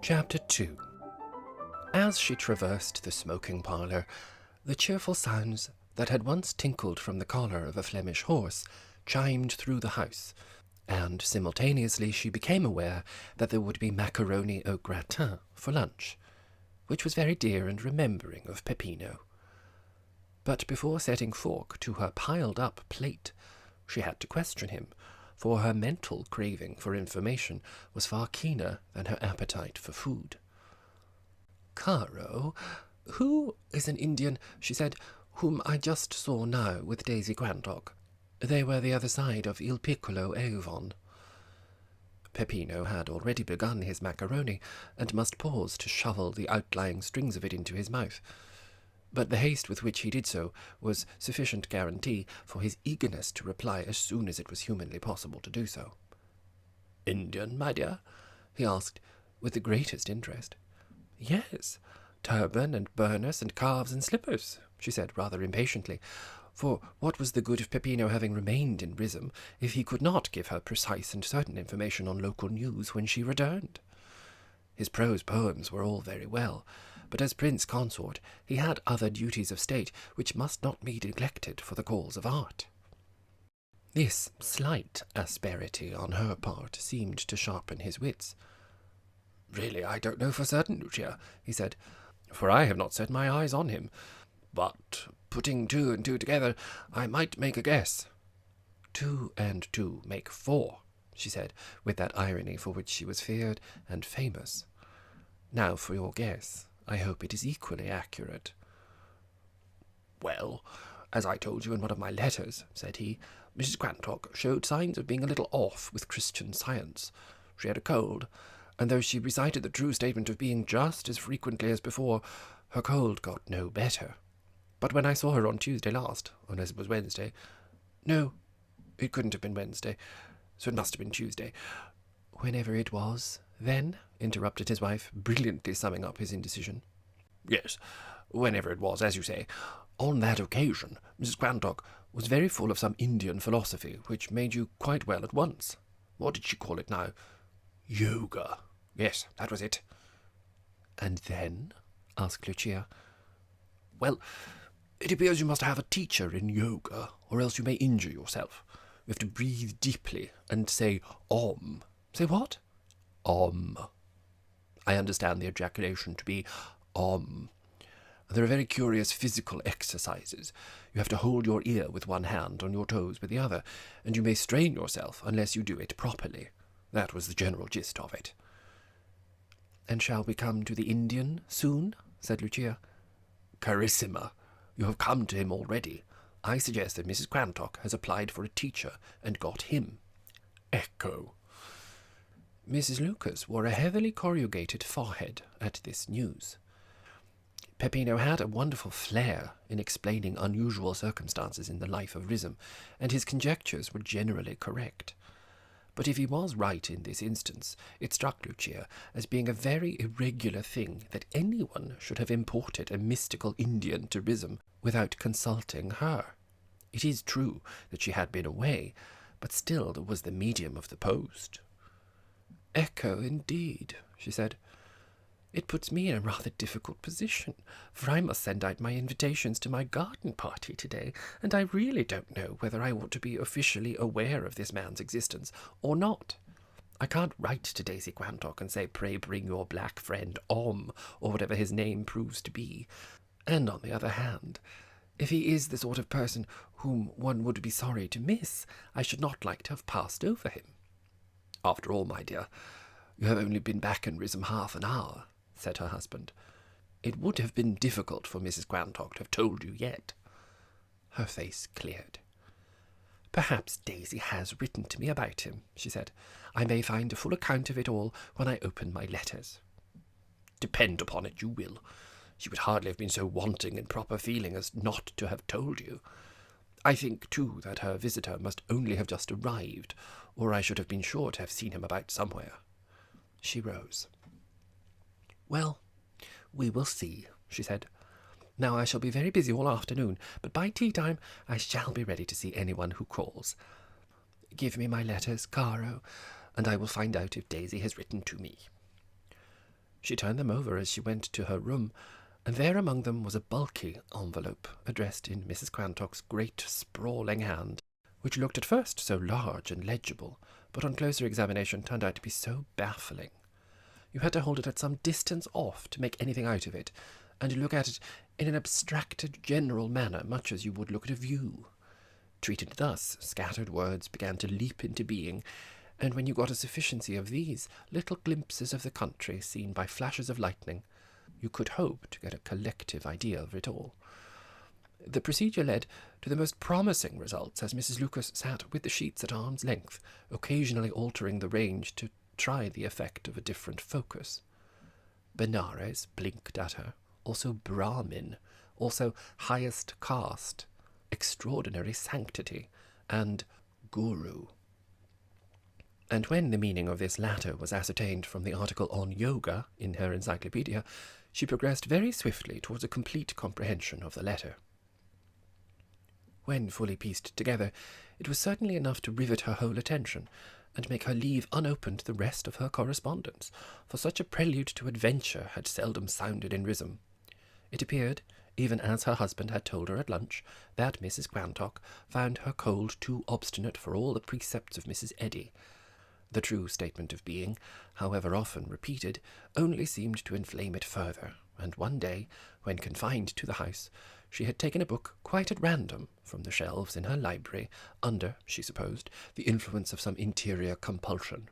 Chapter 2. As she traversed the smoking parlour, the cheerful sounds that had once tinkled from the collar of a Flemish horse chimed through the house, and simultaneously she became aware that there would be macaroni au gratin for lunch, which was very dear and remembering of Peppino. But before setting fork to her piled-up plate, she had to question him, for her mental craving for information was far keener than her appetite for food. "Caro, who is an Indian," she said, "whom I just saw now with Daisy Grandock? They were the other side of Il Piccolo Avon." Peppino had already begun his macaroni, and must pause to shovel the outlying strings of it into his mouth. But the haste with which he did so was sufficient guarantee for his eagerness to reply as soon as it was humanly possible to do so. "Indian, my dear?" he asked, with the greatest interest. "Yes, turban and burnous and calves and slippers," she said rather impatiently, for what was the good of Peppino having remained in Rhythm if he could not give her precise and certain information on local news when she returned? His prose poems were all very well, but as prince consort he had other duties of state which must not be neglected for the cause of art. This slight asperity on her part seemed to sharpen his wits. "Really, I don't know for certain, Lucia," he said, "for I have not set my eyes on him. But, putting 2 and 2 together, I might make a guess." "2 and 2 make 4, she said, with that irony for which she was feared and famous. "Now for your guess. I hope it is equally accurate." "Well, as I told you in one of my letters," said he, "Mrs. Grandock showed signs of being a little off with Christian Science. She had a cold, and though she recited the true statement of being just as frequently as before, her cold got no better. But when I saw her on Tuesday last, unless it was Wednesday— no, it couldn't have been Wednesday, so it must have been Tuesday." "Whenever it was, then?" interrupted his wife, brilliantly summing up his indecision. "Yes, whenever it was, as you say. On that occasion, Mrs. Grandock was very full of some Indian philosophy, which made you quite well at once. What did she call it now? Yoga. Yes, that was it." "And then?" asked Lucia. "Well, it appears you must have a teacher in yoga, or else you may injure yourself. You have to breathe deeply and say Om." "Say what?" "Om. I understand the ejaculation to be Om. There are very curious physical exercises. You have to hold your ear with one hand, on your toes with the other, and you may strain yourself unless you do it properly. That was the general gist of it." "And shall we come to the Indian soon?" said Lucia. "Carissima, you have come to him already. I suggest that Mrs. Grandock has applied for a teacher and got him. Ecco." Mrs. Lucas wore a heavily corrugated forehead at this news. Peppino had a wonderful flair in explaining unusual circumstances in the life of Rhythm, and his conjectures were generally correct. But if he was right in this instance, it struck Lucia as being a very irregular thing that anyone should have imported a mystical Indian to Rhythm without consulting her. It is true that she had been away, but still there was the medium of the post. "Ecco, indeed," she said. "It puts me in a rather difficult position, for I must send out my invitations to my garden party today, and I really don't know whether I ought to be officially aware of this man's existence or not. I can't write to Daisy Grandock and say, 'Pray bring your black friend Om,' or whatever his name proves to be. And on the other hand, if he is the sort of person whom one would be sorry to miss, I should not like to have passed over him." "After all, my dear, you have only been back in Rhythm half an hour," said her husband. "It would have been difficult for Mrs. Grandock to have told you yet." Her face cleared. "Perhaps Daisy has written to me about him," she said. "I may find a full account of it all when I open my letters." "Depend upon it, you will. She would hardly have been so wanting in proper feeling as not to have told you. I think, too, that her visitor must only have just arrived, or I should have been sure to have seen him about somewhere." She rose. "Well, we will see," she said. "Now I shall be very busy all afternoon, but by tea-time I shall be ready to see anyone who calls. Give me my letters, Caro, and I will find out if Daisy has written to me." She turned them over as she went to her room, and there among them was a bulky envelope addressed in Mrs. Quantock's great sprawling hand, which looked at first so large and legible, but on closer examination turned out to be so baffling. You had to hold it at some distance off to make anything out of it, and to look at it in an abstracted general manner, much as you would look at a view. Treated thus, scattered words began to leap into being, and when you got a sufficiency of these little glimpses of the country seen by flashes of lightning, you could hope to get a collective idea of it all. The procedure led to the most promising results as Mrs. Lucas sat with the sheets at arm's length, occasionally altering the range to try the effect of a different focus. Benares blinked at her, also Brahmin, also highest caste, extraordinary sanctity, and Guru. And when the meaning of this latter was ascertained from the article on yoga in her encyclopedia, she progressed very swiftly towards a complete comprehension of the letter. When fully pieced together, it was certainly enough to rivet her whole attention, and make her leave unopened the rest of her correspondence, for such a prelude to adventure had seldom sounded in Rhythm. It appeared, even as her husband had told her at lunch, that Mrs. Quantock found her cold too obstinate for all the precepts of Mrs. Eddy. The true statement of being, however often repeated, only seemed to inflame it further, and one day, when confined to the house, she had taken a book quite at random from the shelves in her library, under, she supposed, the influence of some interior compulsion.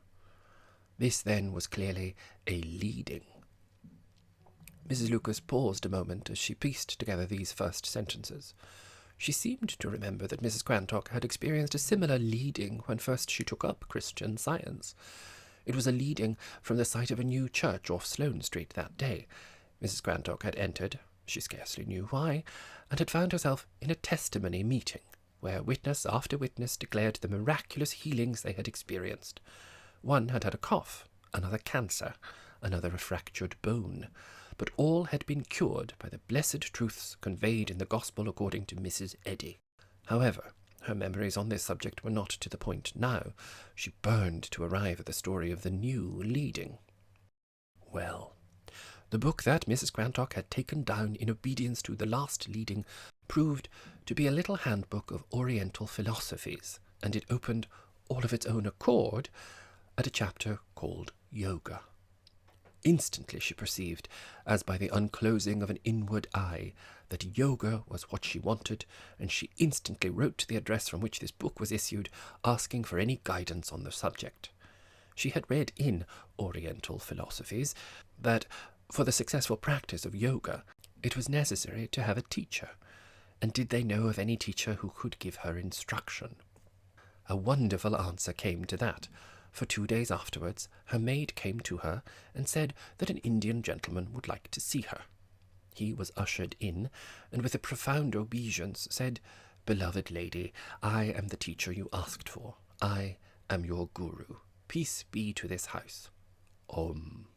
This, then, was clearly a leading. Mrs. Lucas paused a moment as she pieced together these first sentences. She seemed to remember that Mrs. Quantock had experienced a similar leading when first she took up Christian Science. It was a leading from the sight of a new church off Sloane Street that day. Mrs. Quantock had entered, she scarcely knew why, and had found herself in a testimony meeting, where witness after witness declared the miraculous healings they had experienced. One had had a cough, another cancer, another a fractured bone, but all had been cured by the blessed truths conveyed in the Gospel according to Mrs. Eddy. However, her memories on this subject were not to the point now. She burned to arrive at the story of the new leading. Well, the book that Mrs. Quantock had taken down in obedience to the last leading proved to be a little handbook of Oriental philosophies, and it opened, all of its own accord, at a chapter called Yoga. Instantly she perceived, as by the unclosing of an inward eye, that yoga was what she wanted, and she instantly wrote to the address from which this book was issued, asking for any guidance on the subject. She had read in Oriental philosophies that, for the successful practice of yoga, it was necessary to have a teacher, and did they know of any teacher who could give her instruction? A wonderful answer came to that, for 2 days afterwards her maid came to her and said that an Indian gentleman would like to see her. He was ushered in, and with a profound obeisance said, "Beloved lady, I am the teacher you asked for. I am your guru. Peace be to this house. Om."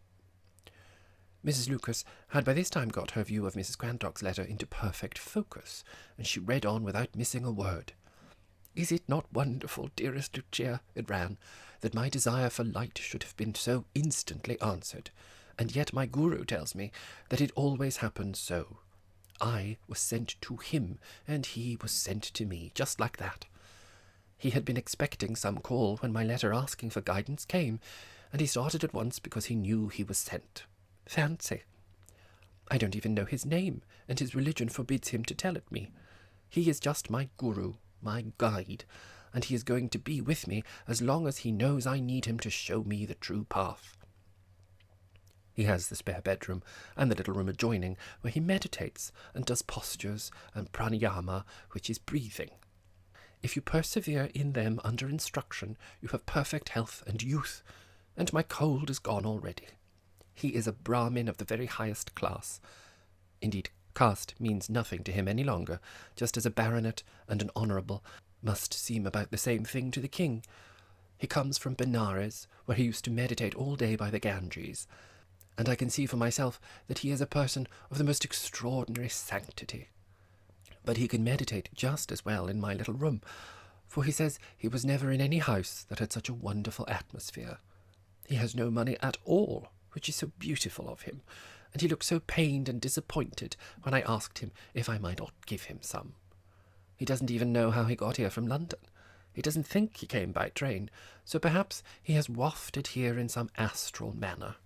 Mrs. Lucas had by this time got her view of Mrs. Quantock's letter into perfect focus, and she read on without missing a word. "Is it not wonderful, dearest Lucia," it ran, "that my desire for light should have been so instantly answered, and yet my guru tells me that it always happens so. I was sent to him, and he was sent to me, just like that. He had been expecting some call when my letter asking for guidance came, and he started at once because he knew he was sent. Fancy! I don't even know his name, and his religion forbids him to tell it me. He is just my guru, my guide, and he is going to be with me as long as he knows I need him to show me the true path. He has the spare bedroom and the little room adjoining, where he meditates and does postures and pranayama, which is breathing. If you persevere in them under instruction, you have perfect health and youth, and my cold is gone already. He is a Brahmin of the very highest class. Indeed, caste means nothing to him any longer, just as a baronet and an honourable must seem about the same thing to the king. He comes from Benares, where he used to meditate all day by the Ganges, and I can see for myself that he is a person of the most extraordinary sanctity. But he can meditate just as well in my little room, for he says he was never in any house that had such a wonderful atmosphere. He has no money at all, which is so beautiful of him, and he looked so pained and disappointed when I asked him if I might not give him some. He doesn't even know how he got here from London. He doesn't think he came by train, so perhaps he has wafted here in some astral manner.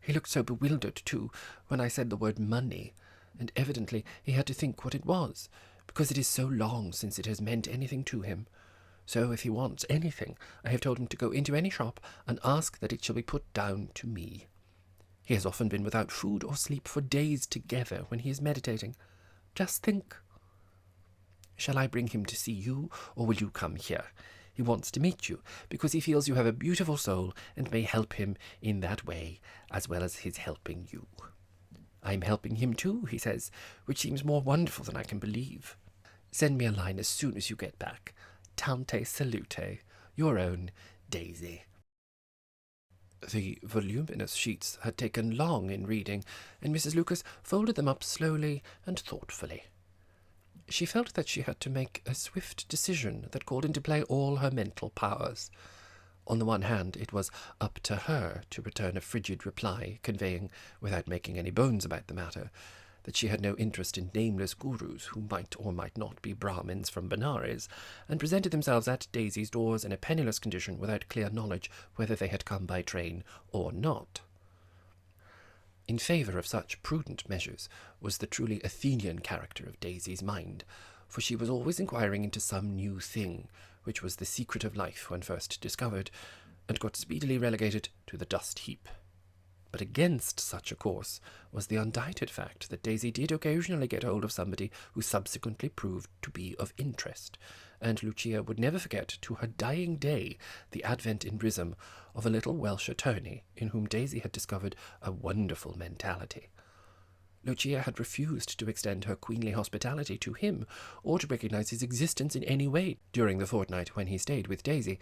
He looked so bewildered, too, when I said the word money, and evidently he had to think what it was, because it is so long since it has meant anything to him. So if he wants anything, I have told him to go into any shop and ask that it shall be put down to me. He has often been without food or sleep for days together when he is meditating. Just think. Shall I bring him to see you, or will you come here? He wants to meet you, because he feels you have a beautiful soul and may help him in that way, as well as his helping you. I'm helping him too, he says, which seems more wonderful than I can believe. Send me a line as soon as you get back. Tante salute, your own Daisy. The voluminous sheets had taken long in reading, and Mrs. Lucas folded them up slowly and thoughtfully. She felt that she had to make a swift decision that called into play all her mental powers. On the one hand, it was up to her to return a frigid reply, conveying, without making any bones about the matter, that she had no interest in nameless gurus who might or might not be Brahmins from Benares, and presented themselves at Daisy's doors in a penniless condition without clear knowledge whether they had come by train or not. In favour of such prudent measures was the truly Athenian character of Daisy's mind, for she was always inquiring into some new thing, which was the secret of life when first discovered, and got speedily relegated to the dust heap. But against such a course was the undoubted fact that Daisy did occasionally get hold of somebody who subsequently proved to be of interest, and Lucia would never forget to her dying day the advent in Rhythm of a little Welsh attorney in whom Daisy had discovered a wonderful mentality. Lucia had refused to extend her queenly hospitality to him, or to recognize his existence in any way during the fortnight when he stayed with Daisy,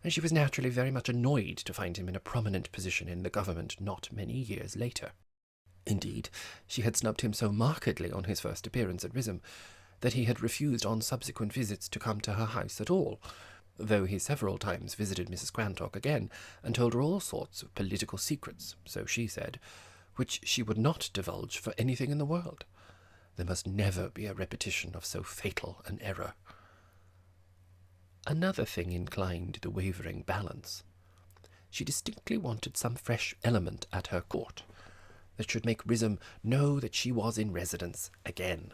and she was naturally very much annoyed to find him in a prominent position in the government not many years later. Indeed, she had snubbed him so markedly on his first appearance at Rhythm that he had refused on subsequent visits to come to her house at all, though he several times visited Mrs. Quantock again and told her all sorts of political secrets, so she said, which she would not divulge for anything in the world. There must never be a repetition of so fatal an error. Another thing inclined the wavering balance. She distinctly wanted some fresh element at her court, that should make Rhythm know that she was in residence again.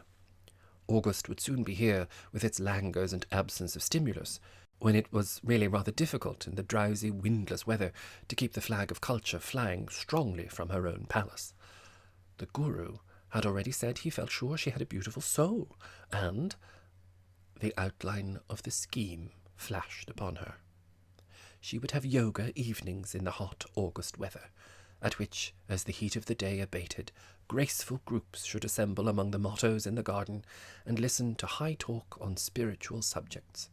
August would soon be here with its languors and absence of stimulus, when it was really rather difficult in the drowsy, windless weather to keep the flag of culture flying strongly from her own palace. The Guru had already said he felt sure she had a beautiful soul, and the outline of the scheme flashed upon her. She would have yoga evenings in the hot August weather, at which, as the heat of the day abated, graceful groups should assemble among the mottos in the garden and listen to high talk on spiritual subjects.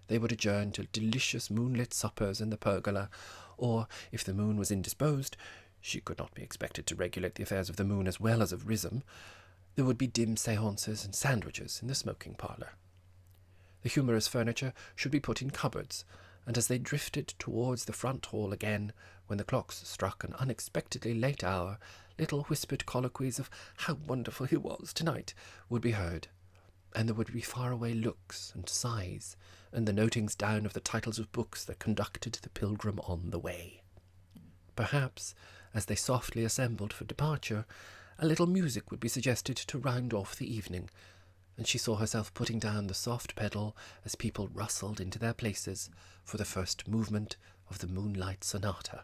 They would adjourn to delicious moonlit suppers in the pergola, or, if the moon was indisposed, she could not be expected to regulate the affairs of the moon as well as of Rhythm, there would be dim seances and sandwiches in the smoking parlour. The humorous furniture should be put in cupboards, and as they drifted towards the front hall again, when the clocks struck an unexpectedly late hour, little whispered colloquies of how wonderful he was tonight would be heard, and there would be faraway looks and sighs, and the notings down of the titles of books that conducted the pilgrim on the way. Perhaps, as they softly assembled for departure, a little music would be suggested to round off the evening, and she saw herself putting down the soft pedal as people rustled into their places for the first movement of the Moonlight Sonata.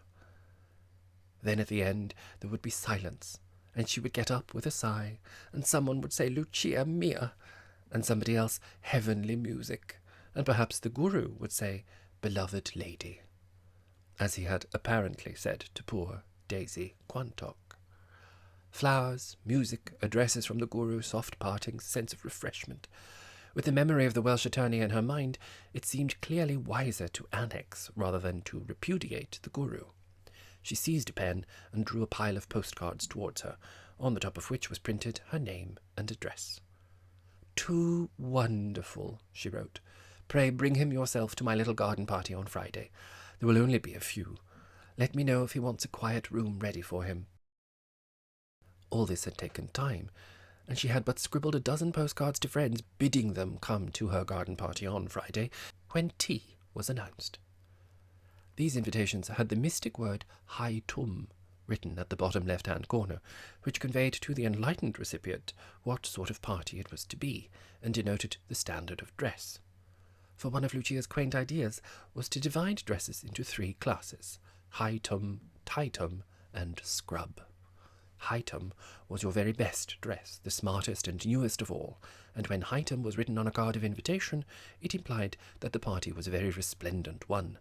Then at the end there would be silence, and she would get up with a sigh, and someone would say Lucia mia, and somebody else heavenly music, and perhaps the Guru would say beloved lady, as he had apparently said to poor Daisy Quantock. Flowers, music, addresses from the Guru, soft partings, sense of refreshment. With the memory of the Welsh attorney in her mind, it seemed clearly wiser to annex rather than to repudiate the Guru. She seized a pen and drew a pile of postcards towards her, on the top of which was printed her name and address. "Too wonderful," she wrote. "Pray bring him yourself to my little garden party on Friday. There will only be a few. Let me know if he wants a quiet room ready for him. All this had taken time, and she had but scribbled a dozen postcards to friends bidding them come to her garden party on Friday, when tea was announced. These invitations had the mystic word Hai Tum written at the bottom left-hand corner, which conveyed to the enlightened recipient what sort of party it was to be, and denoted the standard of dress. For one of Lucia's quaint ideas was to divide dresses into 3 classes: High Tum, Tie Tum, and Scrub. High Tum was your very best dress, the smartest and newest of all, and when High Tum was written on a card of invitation, it implied that the party was a very resplendent one.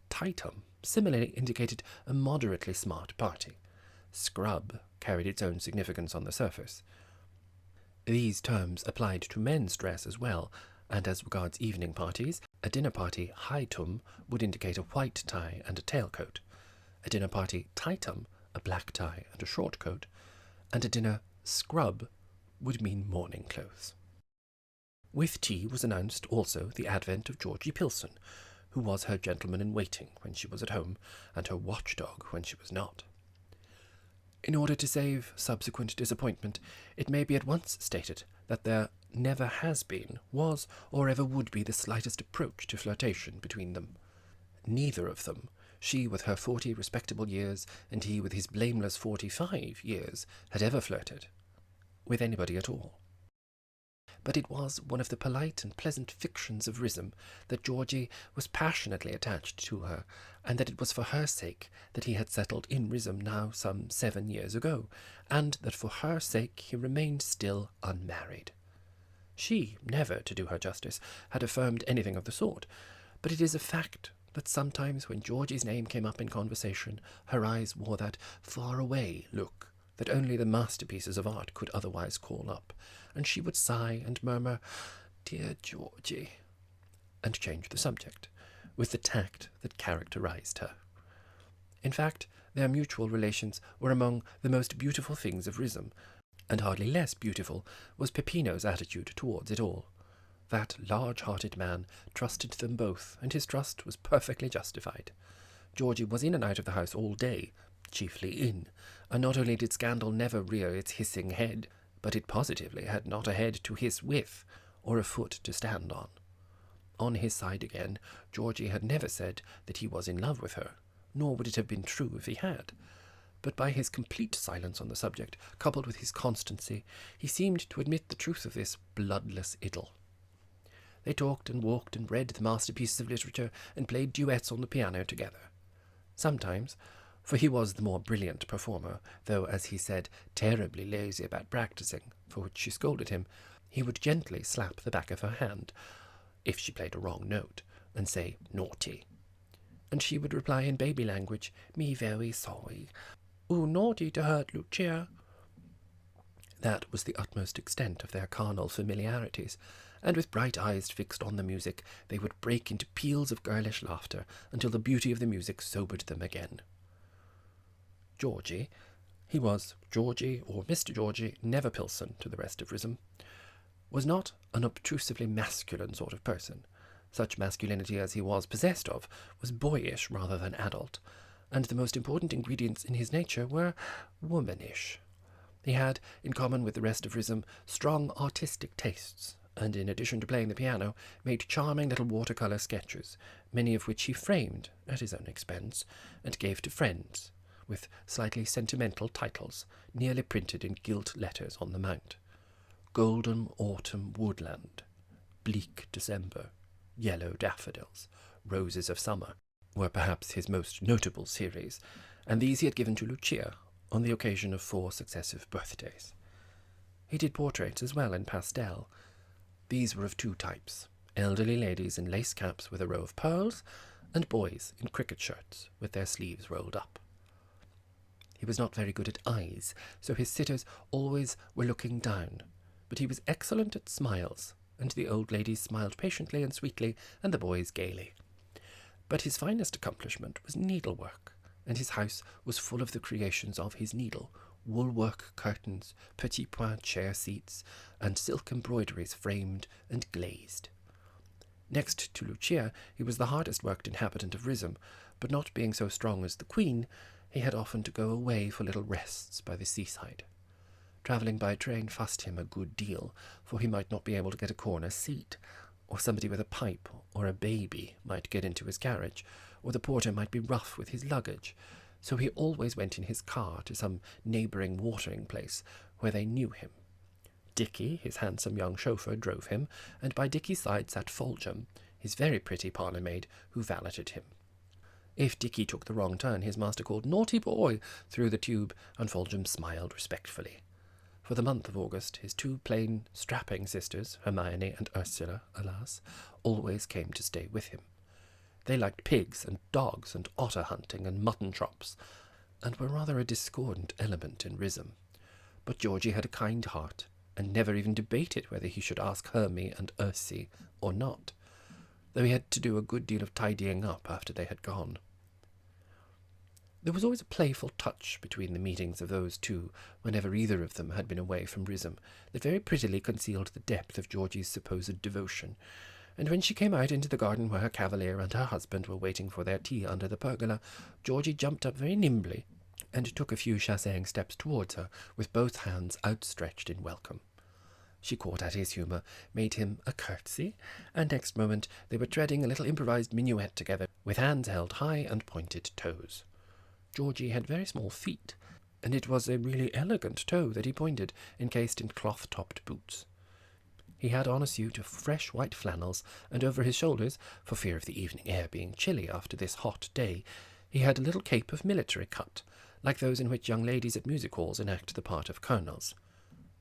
Tie Tum similarly indicated a moderately smart party. Scrub carried its own significance on the surface. These terms applied to men's dress as well, and as regards evening parties, a dinner party High Tum would indicate a white tie and a tailcoat, a dinner party Tie Tum a black tie and a short coat, and a dinner Scrub would mean morning clothes. With tea was announced also the advent of Georgie Pilson, who was her gentleman-in-waiting when she was at home, and her watchdog when she was not. In order to save subsequent disappointment, it may be at once stated that there never has been, was, or ever would be the slightest approach to flirtation between them. Neither of them, she with her 40 respectable years, and he with his blameless 45 years, had ever flirted with anybody at all. But it was one of the polite and pleasant fictions of Rhythm that Georgie was passionately attached to her, and that it was for her sake that he had settled in Rhythm now some 7 years ago, and that for her sake he remained still unmarried. She never, to do her justice, had affirmed anything of the sort, but it is a fact that sometimes when Georgie's name came up in conversation, her eyes wore that far-away look that only the masterpieces of art could otherwise call up, and she would sigh and murmur, "Dear Georgie," and change the subject, with the tact that characterized her. In fact, their mutual relations were among the most beautiful things of Rhythm, and hardly less beautiful was Peppino's attitude towards it all. That large-hearted man trusted them both, and his trust was perfectly justified. Georgie was in and out of the house all day, chiefly in, and not only did scandal never rear its hissing head, but it positively had not a head to hiss with, or a foot to stand on. On his side again, Georgie had never said that he was in love with her, nor would it have been true if he had. But by his complete silence on the subject, coupled with his constancy, he seemed to admit the truth of this bloodless idyll. They talked and walked and read the masterpieces of literature and played duets on the piano together. Sometimes, for he was the more brilliant performer, though, as he said, terribly lazy about practising, for which she scolded him, he would gently slap the back of her hand, if she played a wrong note, and say, "Naughty." And she would reply in baby language, "Me very sorry. Ooh, naughty to hurt Lucia." That was the utmost extent of their carnal familiarities, and with bright eyes fixed on the music, they would break into peals of girlish laughter until the beauty of the music sobered them again. Georgie, he was Georgie or Mr. Georgie, never Pilson to the rest of Rhythm, was not an obtrusively masculine sort of person. Such masculinity as he was possessed of was boyish rather than adult, and the most important ingredients in his nature were womanish. He had, in common with the rest of Rhythm, strong artistic tastes, and in addition to playing the piano, made charming little watercolour sketches, many of which he framed at his own expense, and gave to friends, with slightly sentimental titles, nearly printed in gilt letters on the mount. Golden Autumn Woodland, Bleak December, Yellow Daffodils, Roses of Summer, were perhaps his most notable series, and these he had given to Lucia on the occasion of 4 successive birthdays. He did portraits as well in pastel. These were of 2 types, elderly ladies in lace caps with a row of pearls, and boys in cricket shirts with their sleeves rolled up. He was not very good at eyes, so his sitters always were looking down, but he was excellent at smiles, and the old ladies smiled patiently and sweetly, and the boys gaily. But his finest accomplishment was needlework, and his house was full of the creations of his needle, wool-work curtains, petit point chair seats, and silk embroideries framed and glazed. Next to Lucia, he was the hardest-worked inhabitant of Rhythm, but not being so strong as the Queen, he had often to go away for little rests by the seaside. Travelling by train fussed him a good deal, for he might not be able to get a corner seat, or somebody with a pipe or a baby might get into his carriage, or the porter might be rough with his luggage, so he always went in his car to some neighbouring watering place where they knew him. Dicky, his handsome young chauffeur, drove him, and by Dicky's side sat Foljam, his very pretty parlour-maid, who valeted him. If Dicky took the wrong turn, his master called "Naughty boy" through the tube, and Foljam smiled respectfully. For the month of August, his two plain, strapping sisters, Hermione and Ursula, alas, always came to stay with him. They liked pigs and dogs and otter hunting and mutton chops, and were rather a discordant element in Rhythm. But Georgie had a kind heart, and never even debated whether he should ask Hermie and Ursie or not, though he had to do a good deal of tidying up after they had gone. There was always a playful touch between the meetings of those two, whenever either of them had been away from Rhythm, that very prettily concealed the depth of Georgie's supposed devotion, and when she came out into the garden where her cavalier and her husband were waiting for their tea under the pergola, Georgie jumped up very nimbly and took a few chassering steps towards her, with both hands outstretched in welcome. She caught at his humour, made him a curtsy, and next moment they were treading a little improvised minuet together, with hands held high and pointed toes. Georgie had very small feet, and it was a really elegant toe that he pointed, encased in cloth-topped boots. He had on a suit of fresh white flannels, and over his shoulders, for fear of the evening air being chilly after this hot day, he had a little cape of military cut, like those in which young ladies at music halls enact the part of colonels.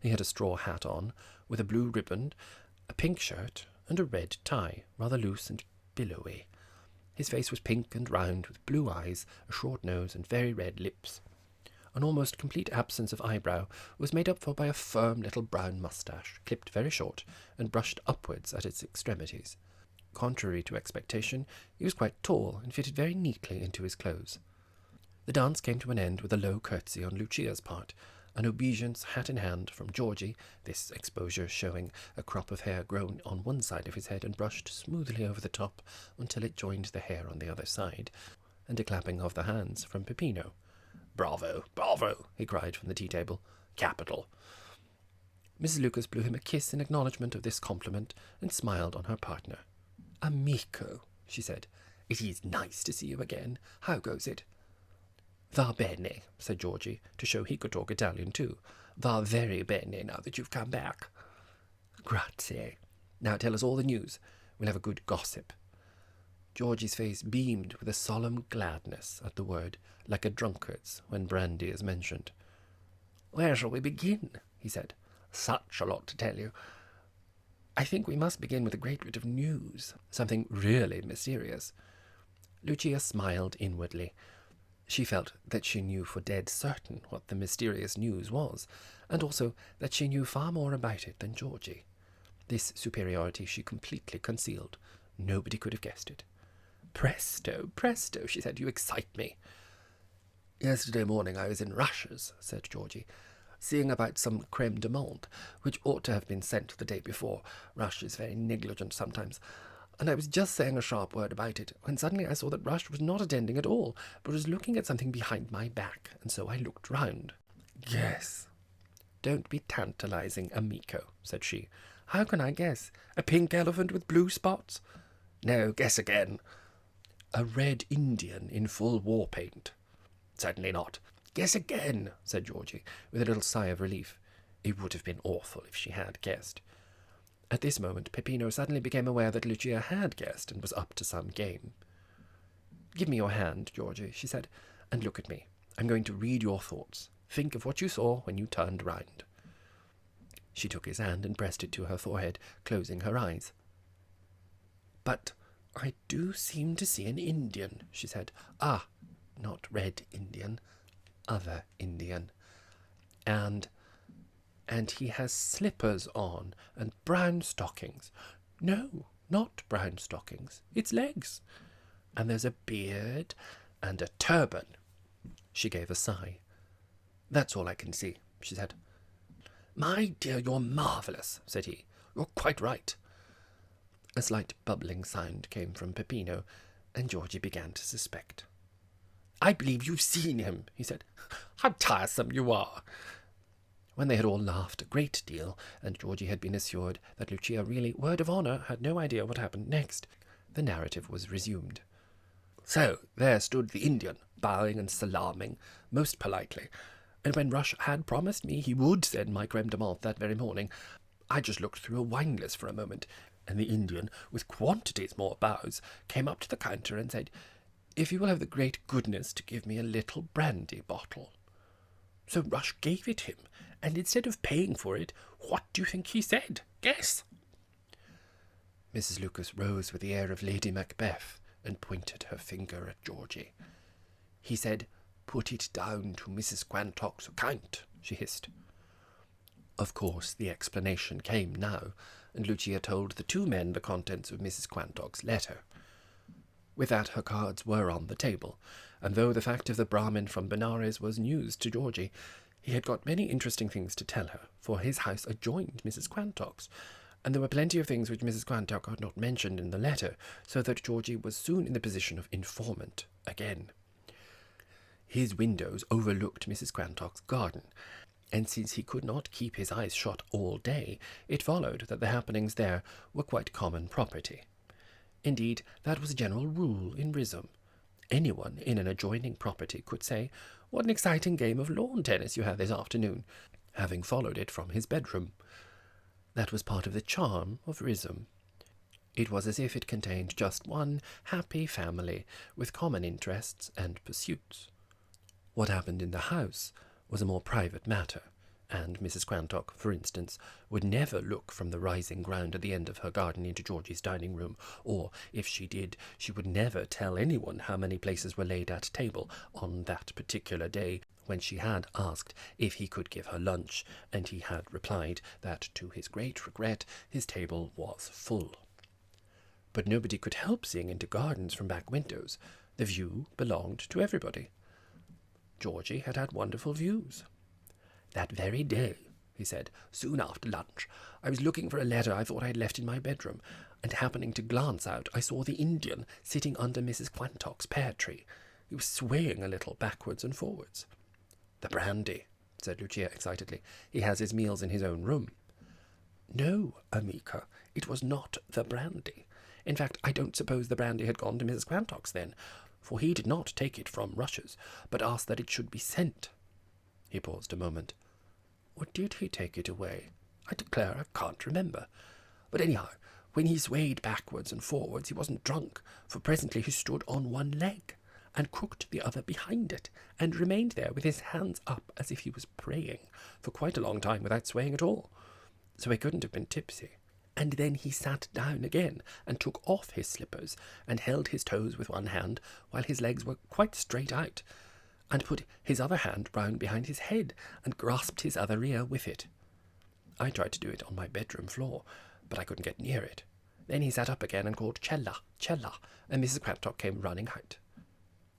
He had a straw hat on, with a blue ribbon, a pink shirt, and a red tie, rather loose and billowy. His face was pink and round, with blue eyes, a short nose, and very red lips. An almost complete absence of eyebrow was made up for by a firm little brown moustache, clipped very short, and brushed upwards at its extremities. Contrary to expectation, he was quite tall, and fitted very neatly into his clothes. The dance came to an end with a low curtsy on Lucia's part, an obeisance hat in hand from Georgie, this exposure showing a crop of hair grown on one side of his head and brushed smoothly over the top until it joined the hair on the other side, and a clapping of the hands from Peppino. "Bravo, bravo!" he cried from the tea-table. "Capital!" Mrs. Lucas blew him a kiss in acknowledgment of this compliment, and smiled on her partner. "Amico," she said, "it is nice to see you again. How goes it?" "Va bene," said Georgie, to show he could talk Italian too. "Va very bene, now that you've come back." "Grazie. Now tell us all the news. We'll have a good gossip." Georgie's face beamed with a solemn gladness at the word, like a drunkard's when brandy is mentioned. "Where shall we begin?" he said. "Such a lot to tell you. I think we must begin with a great bit of news, something really mysterious." Lucia smiled inwardly. She felt that she knew for dead certain what the mysterious news was, and also that she knew far more about it than Georgie. This superiority she completely concealed. Nobody could have guessed it. "Presto, presto," she said, "you excite me." "Yesterday morning I was in Rush's," said Georgie, "seeing about some creme de menthe, which ought to have been sent the day before. Rush is very negligent sometimes. And I was just saying a sharp word about it, when suddenly I saw that Rush was not attending at all, but was looking at something behind my back, and so I looked round. "Guess." "Don't be tantalizing, amico," said she. "How can I guess? A pink elephant with blue spots?" "No, guess again." "A red Indian in full war paint?" "Certainly not." "Guess again," said Georgie, with a little sigh of relief. It would have been awful if she had guessed. At this moment Peppino suddenly became aware that Lucia had guessed and was up to some game. "Give me your hand, Georgie," she said, "and look at me. I'm going to read your thoughts. Think of what you saw when you turned round." She took his hand and pressed it to her forehead, closing her eyes. "But I do seem to see an Indian," she said. "Ah, not red Indian, other Indian. And he has slippers on, and brown stockings. No, not brown stockings. It's legs. And there's a beard and a turban." She gave a sigh. "That's all I can see," she said. "My dear, you're marvellous," said he. "You're quite right." A slight bubbling sound came from Peppino, and Georgie began to suspect. "I believe you've seen him," he said. "How tiresome you are." When they had all laughed a great deal, and Georgie had been assured that Lucia really, word of honour, had no idea what happened next, the narrative was resumed. "So there stood the Indian, bowing and salaaming most politely, and when Rush had promised me he would send my creme de menthe that very morning, I just looked through a wine list for a moment, and the Indian, with quantities more bows, came up to the counter and said, 'If you will have the great goodness to give me a little brandy bottle.' So Rush gave it him, and instead of paying for it, what do you think he said? Guess." Mrs. Lucas rose with the air of Lady Macbeth and pointed her finger at Georgie. "He said, 'Put it down to Mrs. Quantock's account,'" she hissed. Of course, the explanation came now, and Lucia told the two men the contents of Mrs. Quantock's letter. With that, her cards were on the table, and though the fact of the Brahmin from Benares was news to Georgie, he had got many interesting things to tell her, for his house adjoined Mrs. Quantock's, and there were plenty of things which Mrs. Quantock had not mentioned in the letter, so that Georgie was soon in the position of informant again. His windows overlooked Mrs. Quantock's garden, and since he could not keep his eyes shut all day, it followed that the happenings there were quite common property. Indeed, that was a general rule in Rhizome. Anyone in an adjoining property could say, "What an exciting game of lawn tennis you had this afternoon," having followed it from his bedroom. That was part of the charm of Rhizome. It was as if it contained just one happy family with common interests and pursuits. What happened in the house was a more private matter, and Mrs. Quantock, for instance, would never look from the rising ground at the end of her garden into Georgie's dining room, or, if she did, she would never tell anyone how many places were laid at table on that particular day when she had asked if he could give her lunch, and he had replied that, to his great regret, his table was full. But nobody could help seeing into gardens from back windows. The view belonged to everybody. Georgie had had wonderful views. "That very day," he said, "soon after lunch, I was looking for a letter I thought I had left in my bedroom, and happening to glance out, I saw the Indian sitting under Mrs. Quantock's pear tree. He was swaying a little backwards and forwards." "The brandy," said Lucia excitedly. "He has his meals in his own room." "No, Amica, it was not the brandy. In fact, I don't suppose the brandy had gone to Mrs. Quantock's then, for he did not take it from Rush's, but asked that it should be sent." He paused a moment. "Or did he take it away? I declare I can't remember. But anyhow, when he swayed backwards and forwards, he wasn't drunk, for presently he stood on one leg, and crooked the other behind it, and remained there with his hands up as if he was praying, for quite a long time without swaying at all. So he couldn't have been tipsy. And then he sat down again, and took off his slippers, and held his toes with one hand, while his legs were quite straight out, and put his other hand round behind his head, and grasped his other ear with it. I tried to do it on my bedroom floor, but I couldn't get near it. Then he sat up again and called 'Cella, Cella,' and Mrs. Quantock came running out."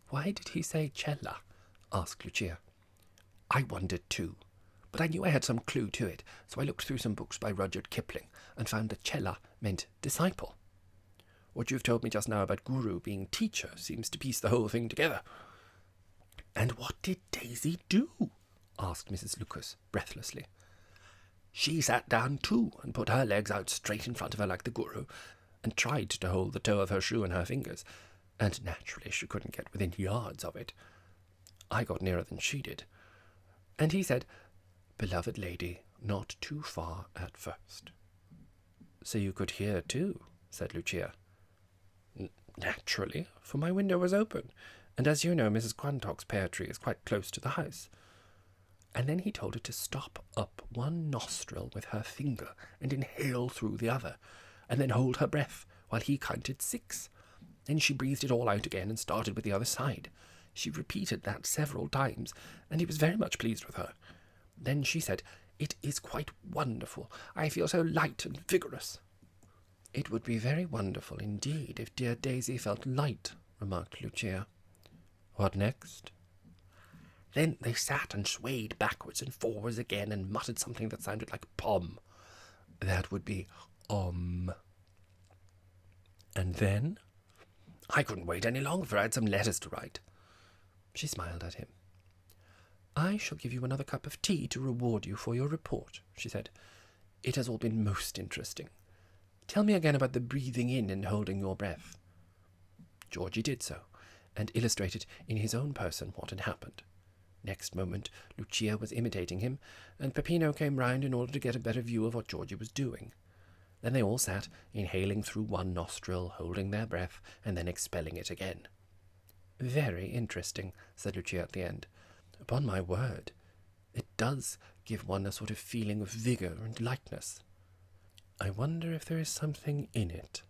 "Why did he say Cella?" asked Lucia. "I wondered too, but I knew I had some clue to it, so I looked through some books by Rudyard Kipling, and found that Cella meant disciple. What you've told me just now about Guru being teacher seems to piece the whole thing together." "And what did Daisy do?" asked Mrs. Lucas breathlessly. "She sat down too, and put her legs out straight in front of her like the Guru, and tried to hold the toe of her shoe in her fingers, and naturally she couldn't get within yards of it. I got nearer than she did, and he said, 'Beloved lady, not too far at first.'" "So you could hear too," said Lucia. "Naturally, for my window was open, and as you know, Mrs. Quantock's pear tree is quite close to the house." And then he told her to stop up one nostril with her finger and inhale through the other, and then hold her breath while he counted 6. Then she breathed it all out again and started with the other side. She repeated that several times, and he was very much pleased with her. Then she said, "It is quite wonderful. I feel so light and vigorous." "It would be very wonderful indeed if dear Daisy felt light," remarked Lucia. "What next?" "Then they sat and swayed backwards and forwards again, and muttered something that sounded like pom." "That would be And then?" I couldn't wait any longer, for I had some letters to write. She smiled at him. I shall give you another cup of tea to reward you for your report, she said. It has all been most interesting. Tell me again about the breathing in and holding your breath. Georgie did so, and illustrated in his own person what had happened. Next moment, Lucia was imitating him, and Peppino came round in order to get a better view of what Georgie was doing. Then they all sat, inhaling through one nostril, holding their breath, and then expelling it again. Very interesting, said Lucia at the end. Upon my word, it does give one a sort of feeling of vigour and lightness. I wonder if there is something in it.